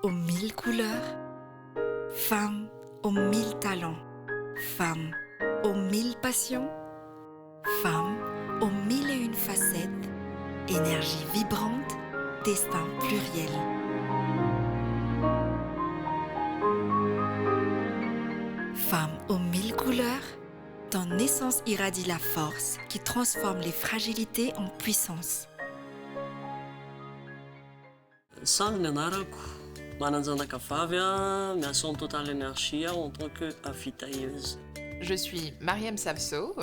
aux 1000 couleurs, femme aux 1000 talents, femme aux 1000 passions, femme aux 1001 facettes, énergie vibrante, destin pluriel. Femme aux 1000 couleurs, ton essence irradie la force qui transforme les fragilités en puissance. Samy ny anarako, mananjanaka vavy a, miasa en Total Énergie en tant qu'avitailleuse. Je suis Mariam Savso,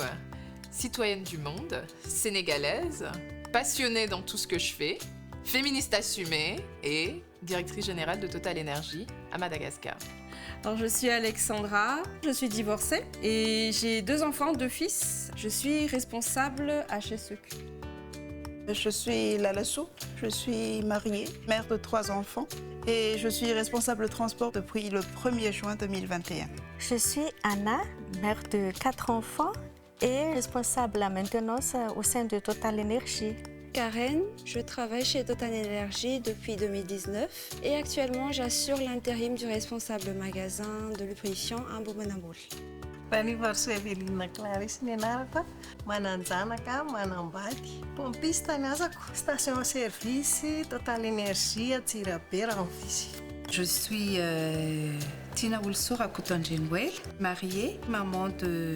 citoyenne du monde, sénégalaise, passionnée dans tout ce que je fais, féministe assumée et directrice générale de Total Énergie à Madagascar. Alors, je suis Alexandra, je suis divorcée et j'ai 2 enfants, 2 fils. Je suis responsable HSEQ. Je suis Lala Sou, je suis mariée, mère de 3 enfants et je suis responsable transport depuis le 1er juin 2021. Je suis Anna, mère de 4 enfants et responsable de la maintenance au sein de Total Énergie. Karen, je travaille chez Total Énergie depuis 2019 et actuellement j'assure l'intérim du responsable magasin de nutrition à Boubanaboul. Panivarso Evelina Clarice ny anarako, mananjanaka, manambady. Pompiste ny azako, station service Total Énergie à Tsirabe Ranfisy. Je suis Tina Oulsour Akutondjinwel, mariée, maman de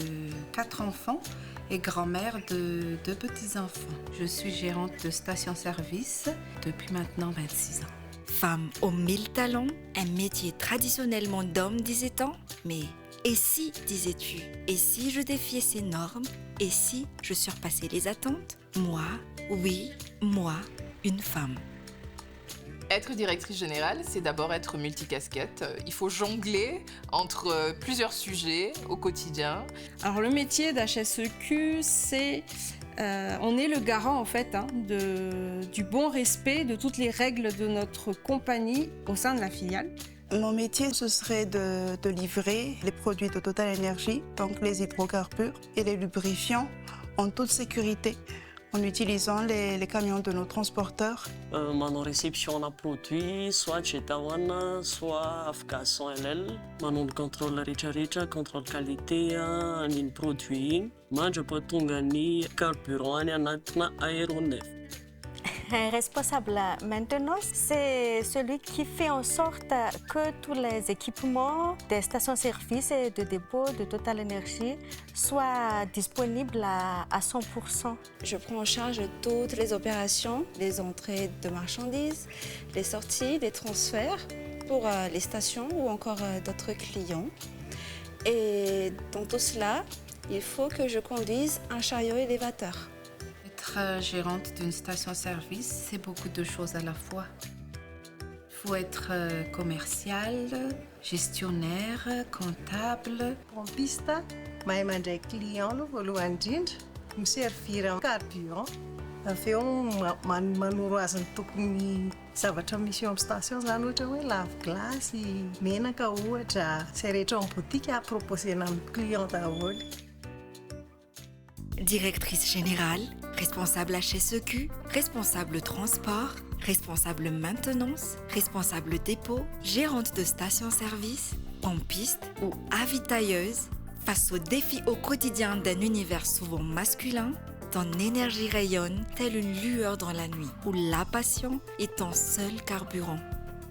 4 enfants et grand-mère de 2 petits-enfants. Je suis gérante de station-service depuis maintenant 26 ans. Femme aux 1000 talents, un métier traditionnellement d'homme, disait-on, mais et si, disais-tu, et si je défiais ces normes, et si je surpassais les attentes? Moi, oui, moi, une femme. Être directrice générale, c'est d'abord être multicasquette. Il faut jongler entre plusieurs sujets au quotidien. Alors, le métier d'HSEQ, c'est... on est le garant en fait du bon respect de toutes les règles de notre compagnie au sein de la filiale. Mon métier, ce serait de livrer les produits de Total Énergie, donc les hydrocarbures et les lubrifiants en toute sécurité, en utilisant les camions de nos transporteurs. Manao réception produit, soit chez Tawana, soit afaka SNL. Manao contrôle rehetrarehetra, contrôle qualité an'iny produit iny, mandrapahatonga ny carburant any anatina aéronef. Un responsable maintenance, c'est celui qui fait en sorte que tous les équipements des stations-service et de dépôt de Total Énergie soient disponibles à 100%. Je prends en charge toutes les opérations, les entrées de marchandises, les sorties, les transferts pour les stations ou encore d'autres clients. Et dans tout cela, il faut que je conduise un chariot élévateur. Être gérante d'une station-service, c'est beaucoup de choses à la fois. Il faut être commercial, gestionnaire, comptable. Pompiste, mahay mandray client aloha voalohany indrindra, miservir carburant. Avy eo manoro azy ny tokony zavatra misy eo amin'ny station zany ohatra hoe lave-glace, menaka ohatra, izay rehetra amin'ny botika proposena amin'ny client daholo. Directrice générale, responsable HSEQ, responsable transport, responsable maintenance, responsable dépôt, gérante de station-service, en piste ou avitailleuse, face aux défis au quotidien d'un univers souvent masculin, ton énergie rayonne telle une lueur dans la nuit, où la passion est ton seul carburant.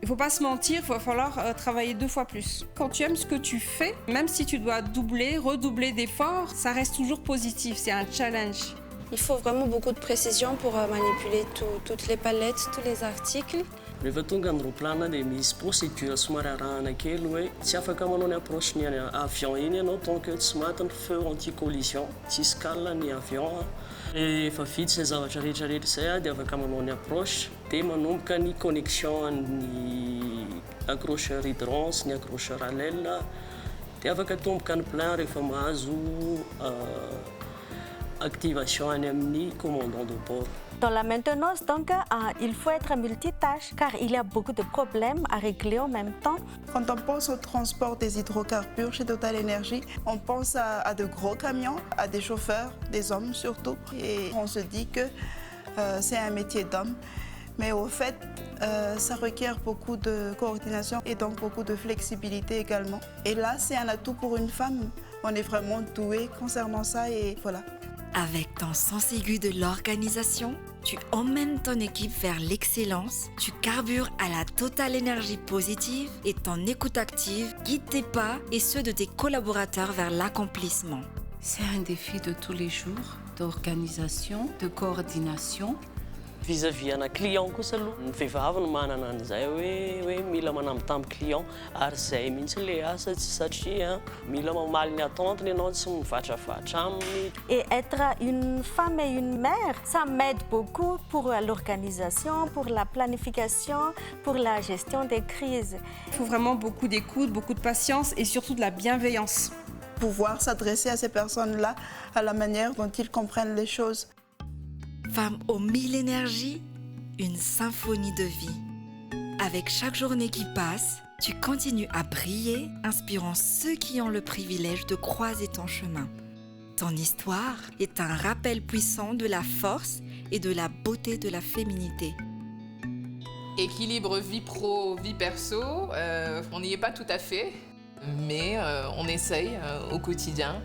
Il ne faut pas se mentir, il va falloir travailler 2 fois plus. Quand tu aimes ce que tu fais, même si tu dois doubler, redoubler d'efforts, ça reste toujours positif, c'est un challenge. Il faut vraiment beaucoup de précision pour manipuler toutes les palettes, tous les articles. Rehefa tonga ny roplana dia misy procédure somary arahana kely hoe tsy afaka manao ny approche ny avion iny ianao tant que tsy maty ny feu anti-collision, tsy scale ny avion. Rehefa vita izay zavatra rehetrarehetra izay dia afaka manao ny approche dia manomboka ny connexion ny accrocheur hydrance, ny accrocheur alèle dia afaka tomboka ny plein rehefa mahazo activation any amin'ny commandant de bord. Dans la maintenance, donc, il faut être multitâche car il y a beaucoup de problèmes à régler en même temps. Quand on pense au transport des hydrocarbures chez Total Énergie, on pense à de gros camions, à des chauffeurs, des hommes surtout. Et on se dit que c'est un métier d'homme. Mais au fait, ça requiert beaucoup de coordination et donc beaucoup de flexibilité également. Et là, c'est un atout pour une femme. On est vraiment doué concernant ça et voilà. Avec ton sens aigu de l'organisation, tu emmènes ton équipe vers l'excellence, tu carbures à la totale énergie positive et ton écoute active guide tes pas et ceux de tes collaborateurs vers l'accomplissement. C'est un défi de tous les jours, d'organisation, de coordination. Vis-à-vis ana client kosa aloha ny vehivavy no manana an'izay hoe mila manambitamby client ary zay mihitsy le asa tsy satria mila mamaly ny attenteny ianao tsy mivatrafatra aminy. Et être une femme et une mère, ça m'aide beaucoup pour l'organisation, pour la planification, pour la gestion des crises. Il faut vraiment beaucoup d'écoute, beaucoup de patience et surtout de la bienveillance. Pouvoir s'adresser à ces personnes-là à la manière dont ils comprennent les choses. Femme aux 1000 énergies, une symphonie de vie. Avec chaque journée qui passe, tu continues à briller, inspirant ceux qui ont le privilège de croiser ton chemin. Ton histoire est un rappel puissant de la force et de la beauté de la féminité. Équilibre vie pro, vie perso, on n'y est pas tout à fait, mais on essaye au quotidien.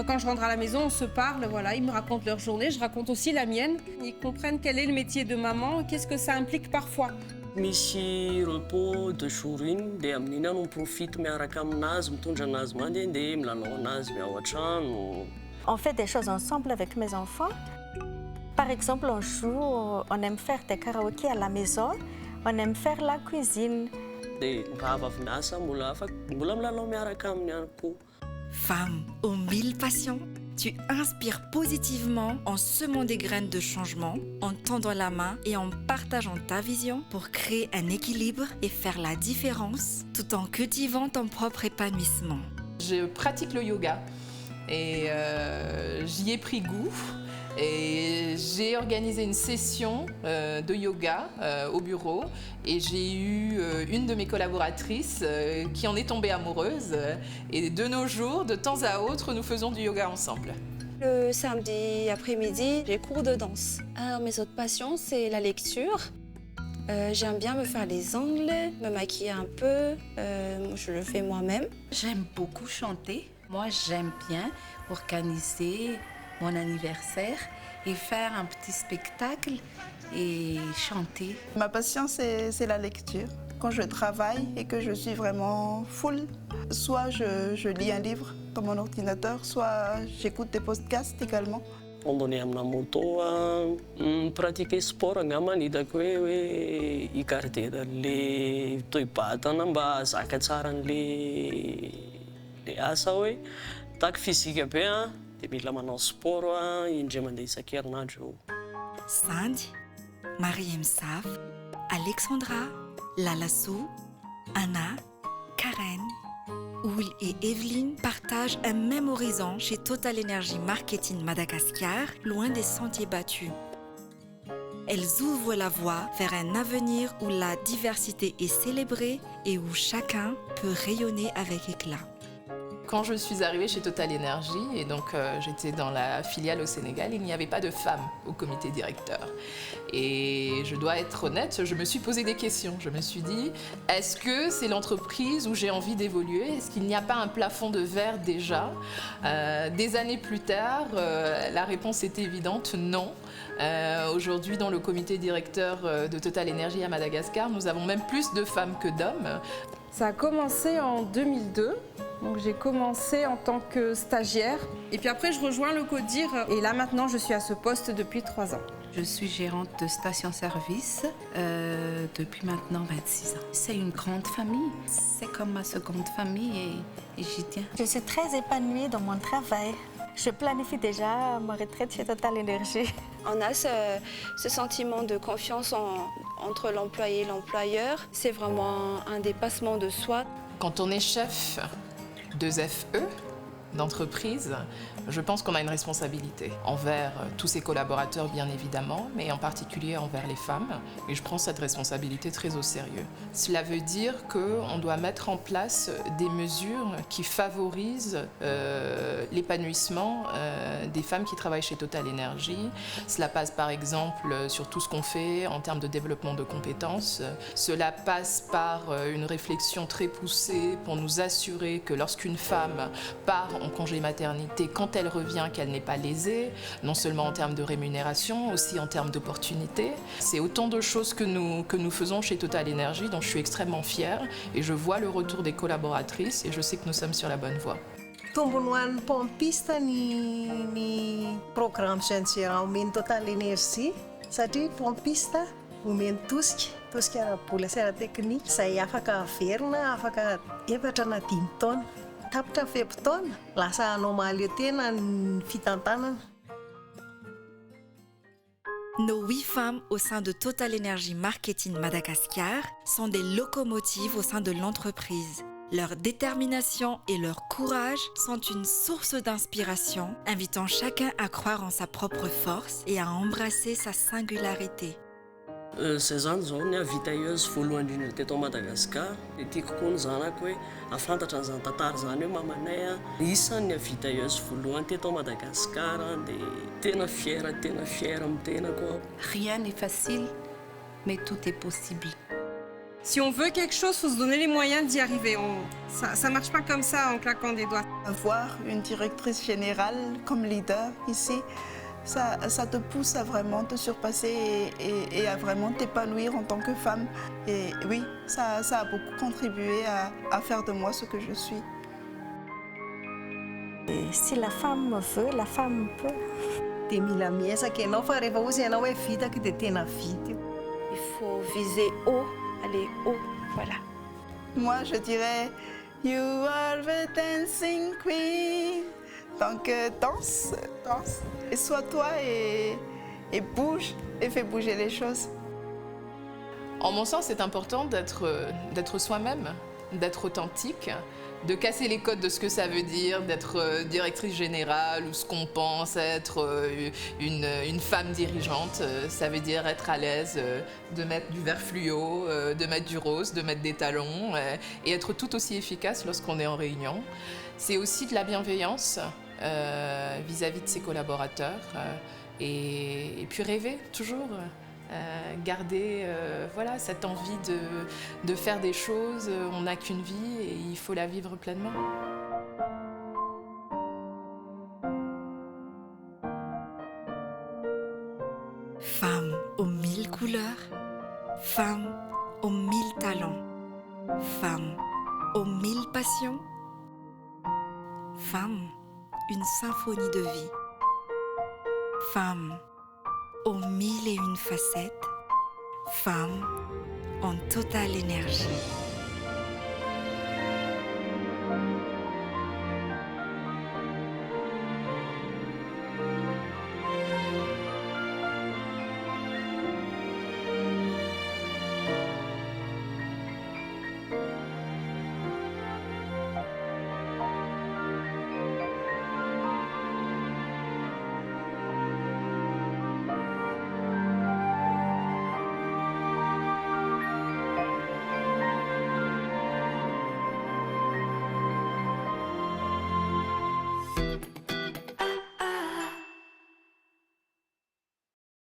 Quand je rentre à la maison, on se parle, voilà, ils me racontent leur journée, je raconte aussi la mienne. Ils comprennent quel est le métier de maman, qu'est-ce que ça implique parfois. Misy repos de jour iny dia amin'iny aho no miprofite miaraka aminazy mitondra anazy mandehandeha milalao anazy miao an-trano. On fait des choses ensemble avec mes enfants. Par exemple, on joue, on aime faire des karaokés à la maison, on aime faire la cuisine. Dia raha avy miasa mbola milalao miaraka aminy ihany koa. Femme aux 1000 passions, tu inspires positivement en semant des graines de changement, en tendant la main et en partageant ta vision pour créer un équilibre et faire la différence tout en cultivant ton propre épanouissement. Je pratique le yoga et j'y ai pris goût. Et j'ai organisé une session de yoga au bureau et j'ai eu une de mes collaboratrices qui en est tombée amoureuse. Et de nos jours, de temps à autre, nous faisons du yoga ensemble. Le samedi après-midi, j'ai cours de danse. Alors, mes autres passions, c'est la lecture. J'aime bien me faire les ongles, me maquiller un peu. Je le fais moi-même. J'aime beaucoup chanter. Moi, j'aime bien organiser mon anniversaire et faire un petit spectacle et chanter. Ma passion, c'est la lecture. Quand je travaille et que je suis vraiment full, soit je lis un livre dans mon ordinateur, soit j'écoute des podcasts également. Randonnée amina moto, pratiquer sport angamba ny hitako hoe hikardena le toe-batana mba zaka tsara le asa hoe tahaka fizika be dia mila manao sport indray mandeha isan-kerinandro. Sandy, Mariem Saf, Alexandra, Lalassou, Anna, Karen, Oul et Evelyne partagent un même horizon chez Total Energy Marketing Madagascar, loin des sentiers battus. Elles ouvrent la voie vers un avenir où la diversité est célébrée et où chacun peut rayonner avec éclat. Quand je suis arrivée chez Total Energy, et donc j'étais dans la filiale au Sénégal, il n'y avait pas de femmes au comité directeur. Et je dois être honnête, je me suis posé des questions. Je me suis dit, est-ce que c'est l'entreprise où j'ai envie d'évoluer? Est-ce qu'il n'y a pas un plafond de verre déjà? Des années plus tard, la réponse est évidente, non. Aujourd'hui, dans le comité directeur de Total Energy à Madagascar, nous avons même plus de femmes que d'hommes. Ça a commencé en 2002. Donc j'ai commencé en tant que stagiaire et puis après je rejoins le CODIR et là maintenant je suis à ce poste depuis 3 ans. Je suis gérante de station-service depuis maintenant 26 ans. C'est une grande famille, c'est comme ma seconde famille et j'y tiens. Je suis très épanouie dans mon travail. Je planifie déjà ma retraite chez Total Energy. On a ce sentiment de confiance entre l'employé et l'employeur. C'est vraiment un dépassement de soi. Quand on est chef, 2 FE, d'entreprise, je pense qu'on a une responsabilité envers tous ses collaborateurs, bien évidemment, mais en particulier envers les femmes. Et je prends cette responsabilité très au sérieux. Cela veut dire qu'on doit mettre en place des mesures qui favorisent l'épanouissement des femmes qui travaillent chez Total Energy. Cela passe par exemple sur tout ce qu'on fait en termes de développement de compétences. Cela passe par une réflexion très poussée pour nous assurer que lorsqu'une femme part en congé maternité, quand elle revient, qu'elle n'est pas lésée, non seulement en termes de rémunération, aussi en termes d'opportunités. C'est autant de choses que nous faisons chez Total Energy, dont je suis extrêmement fière, et je vois le retour des collaboratrices, et je sais que nous sommes sur la bonne voie. Tombony ho an'ny pompista ny programme Jeunes aumento Total Energy satria pompista omeny tosika ara-bola sy ara-teknika izay afaka averina afaka 4 na 5 taona. Tapitra fepitaona lasa anomaly eo tena ny fitantanana. Nos 8 femmes au sein de Total Energy Marketing Madagascar sont des locomotives au sein de l'entreprise. Leur détermination et leur courage sont une source d'inspiration, invitant chacun à croire en sa propre force et à embrasser sa singularité. Zay zany zao ny avita ieuse voalohany indrindra teto Madagasikara. Dia tiako koa ny zanako hoe afantatra an'izany tantara zany hoe mamanay isan'ny avita ieuse voalohany teto Madagasikara dia tena fier amin'ny tena koa. Rien n'est facile, mais tout est possible. Si on veut quelque chose, il faut se donner les moyens d'y arriver. Ça ne marche pas comme ça en claquant des doigts. Avoir une directrice générale comme leader ici, ça te pousse à vraiment te surpasser et à vraiment t'épanouir en tant que femme. Et oui, ça a beaucoup contribué à faire de moi ce que je suis. Et si la femme veut, la femme peut. Dia mila miezaka ianao fa rehefa ozy ianao hoe vitako dia tena vita io. Il faut viser haut, aller haut, voilà. Moi, je dirais You are the dancing queen. Donc danse, et sois toi et bouge et fais bouger les choses. En mon sens, c'est important d'être soi-même, d'être authentique, de casser les codes de ce que ça veut dire d'être directrice générale ou ce qu'on pense être une femme dirigeante. Ça veut dire être à l'aise, de mettre du vert fluo, de mettre du rose, de mettre des talons et être tout aussi efficace lorsqu'on est en réunion. C'est aussi de la bienveillance vis-à-vis de ses collaborateurs et puis rêver toujours. Garder voilà, cette envie de faire des choses. On n'a qu'une vie et il faut la vivre pleinement. Femme aux 1000 couleurs, femme aux 1000 talents, femme aux 1000 passions, femme, une symphonie de vie, femme aux 1001 facettes, femme en totale énergie.